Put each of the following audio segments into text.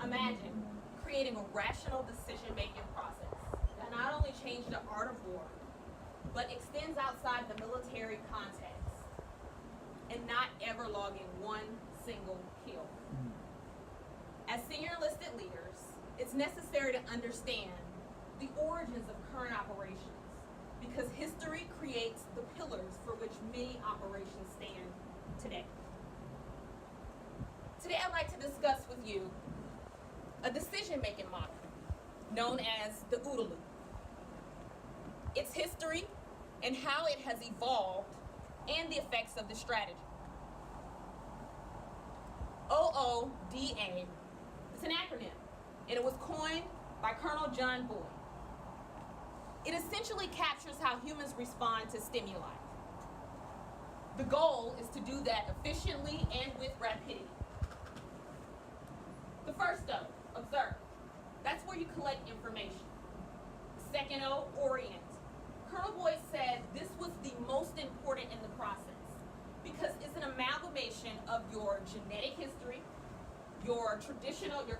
Imagine creating a rational decision-making process that not only changed the art of war, but extends outside the military context and not ever logging one single kill. As senior enlisted leaders, it's necessary to understand the origins of current operations because history creates the pillars for which many operations stand today. Today I'd like to discuss with you a decision-making model known as the OODA Loop. Its history and how it has evolved and the effects of the strategy. OODA is an acronym, and it was coined by Colonel John Boyd. It essentially captures how humans respond to stimuli. The goal is to do that efficiently and with rapidity. The first O, observe. That's where you collect information. The second O, orient. Colonel Boyd said this was the most important in the process because it's an amalgamation of your genetic history, your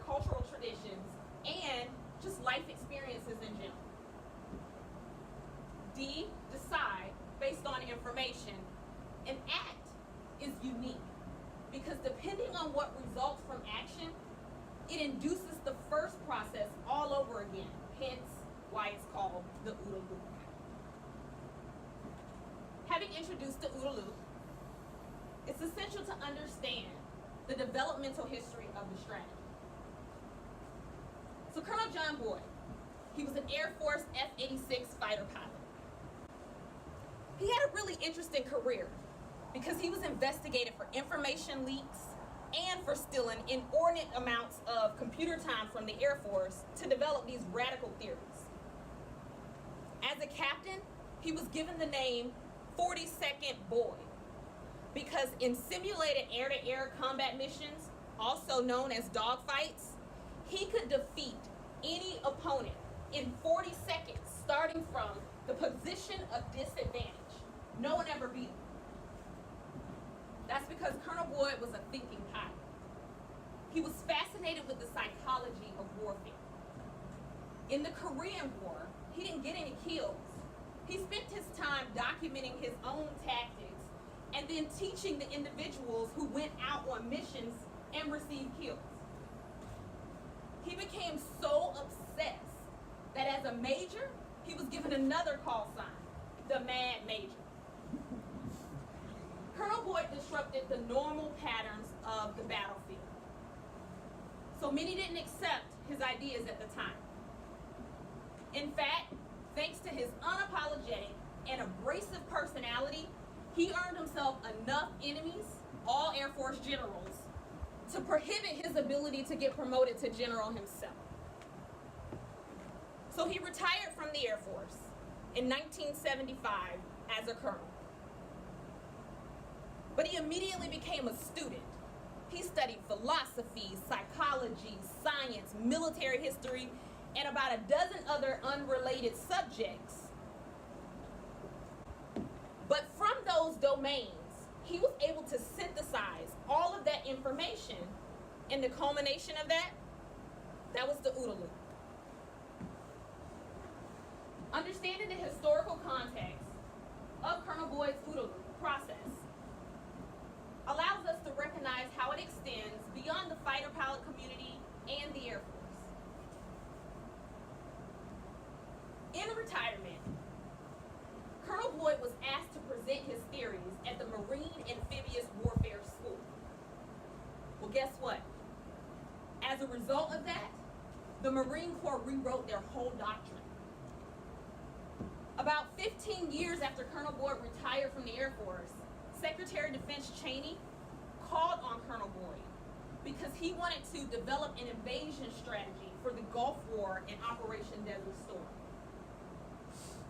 cultural traditions, and just life experiences in general. D, decide based on information. An act is unique because depending on what results from action, it induces the first process all over again, hence why it's called the OODA Loop. Having introduced the OODA Loop, it's essential to understand the developmental history of the strategy. So Colonel John Boyd, he was an Air Force F-86 fighter pilot. He had a really interesting career because he was investigated for information leaks and for stealing inordinate amounts of computer time from the Air Force to develop these radical theories. As a captain, he was given the name 42nd Boyd because in simulated air-to-air combat missions, also known as dogfights, he could defeat any opponent in 40 seconds starting from the position of disadvantage. No one ever beat him. That's because Colonel Boyd was a thinking pilot. He was fascinated with the psychology of warfare. In the Korean War, he didn't get any kills. He spent his time documenting his own tactics and then teaching the individuals who went out on missions and received kills. He became so obsessed that as a major, he was given another call sign, the Mad Major. Colonel Boyd disrupted the normal patterns of the battlefield. So many didn't accept his ideas at the time. In fact, thanks to his unapologetic and abrasive personality, he earned himself enough enemies, all Air Force generals, to prohibit his ability to get promoted to general himself. So he retired from the Air Force in 1975 as a colonel. But he immediately became a student. He studied philosophy, psychology, science, military history, and about a dozen other unrelated subjects. But from those domains, he was able to synthesize all of that information, and the culmination of that was the OODA Loop. Understanding the historical context of Colonel Boyd's OODA Loop process allows us to recognize how it extends beyond the fighter pilot community and the Air Force. In retirement, Colonel Boyd was asked to present his theories at the Marine Amphibious Warfare School. Well, guess what? As a result of that, the Marine Corps rewrote their whole doctrine. About 15 years after Colonel Boyd retired from the Air Force, Secretary of Defense Cheney called on Colonel Boyd because he wanted to develop an invasion strategy for the Gulf War and Operation Desert Storm.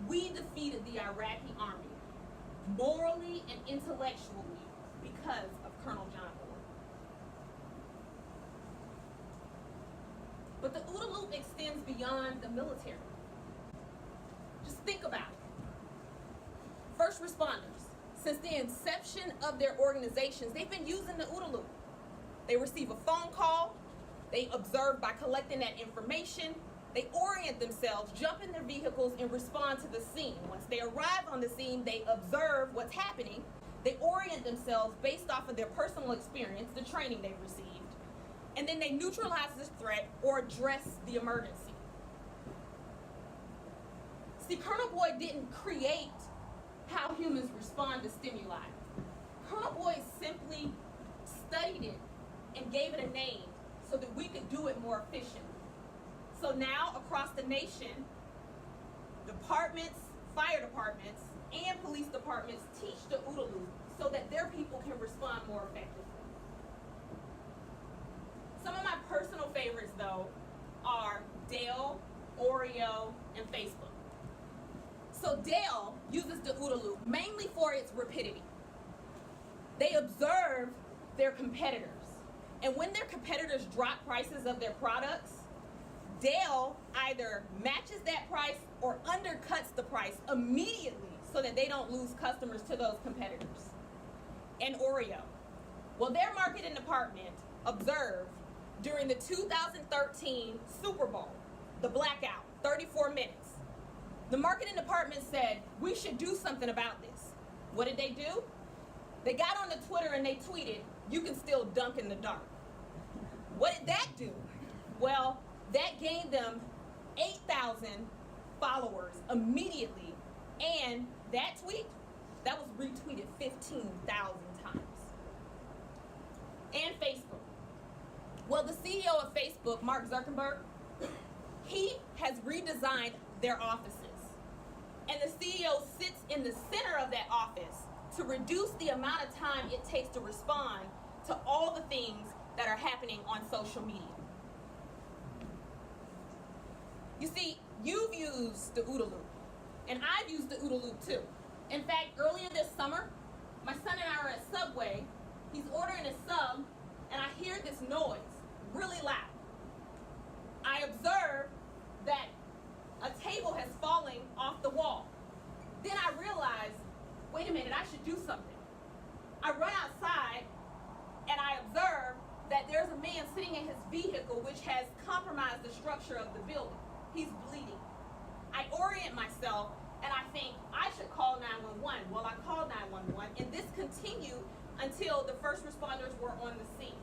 We defeated the Iraqi army morally and intellectually because of Colonel John Boyd. But the OODA Loop extends beyond the military. Just think about it. First responders, since the inception of their organizations, they've been using the OODA Loop. They receive a phone call, They observe by collecting that information. They orient themselves, jump in their vehicles, and respond to the scene. Once they arrive on the scene, they observe what's happening. They orient themselves based off of their personal experience, the training they've received, and then they neutralize this threat or address the emergency. See, Colonel Boyd didn't create how humans respond to stimuli. Colonel Boyd simply studied it and gave it a name so that we could do it more efficiently. So now, across the nation, departments, fire departments, and police departments teach the OODA Loop so that their people can respond more effectively. Some of my personal favorites, though, are Dell, Oreo, and Facebook. So Dell uses the OODA Loop mainly for its rapidity. They observe their competitors, and when their competitors drop prices of their products, Dell either matches that price or undercuts the price immediately so that they don't lose customers to those competitors. And Oreo, well, their marketing department observed during the 2013 Super Bowl, the blackout, 34 minutes. The marketing department said, we should do something about this. What did they do? They got on the Twitter and they tweeted, you can still dunk in the dark. What did that do? Well, that gained them 8,000 followers immediately, and that tweet, that was retweeted 15,000 times. And Facebook. Well, the CEO of Facebook, Mark Zuckerberg, he has redesigned their offices. And the CEO sits in the center of that office to reduce the amount of time it takes to respond to all the things that are happening on social media. You see, you've used the OODA Loop, and I've used the OODA Loop too. In fact, earlier this summer, my son and I are at Subway. He's ordering a sub, and I hear this noise really loud. I observe that a table has fallen off the wall. Then I realize, wait a minute, I should do something. I run outside, and I observe that there's a man sitting in his vehicle which has compromised the structure of the building. He's bleeding. I orient myself and I think I should call 911. Well, I called 911 and this continued until the first responders were on the scene.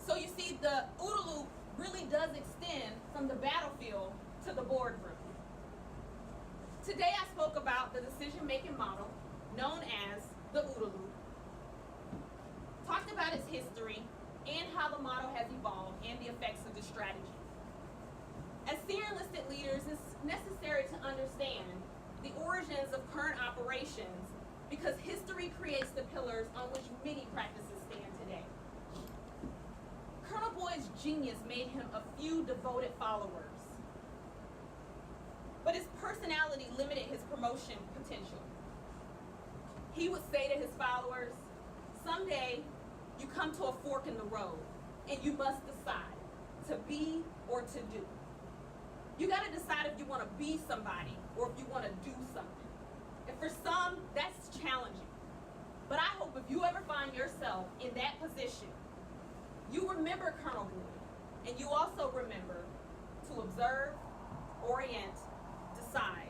So you see, the OODA Loop really does extend from the battlefield to the boardroom. Today I spoke about the decision-making model known as the OODA Loop, talked about its history and how the model has evolved and the effects of the strategy. As senior enlisted leaders, it's necessary to understand the origins of current operations because history creates the pillars on which many practices stand today. Colonel Boyd's genius made him a few devoted followers, but his personality limited his promotion potential. He would say to his followers, someday you come to a fork in the road and you must decide to be or to do. You got to decide if you want to be somebody or if you want to do something. And for some, that's challenging. But I hope if you ever find yourself in that position, you remember Colonel Boyd, and you also remember to observe, orient, decide,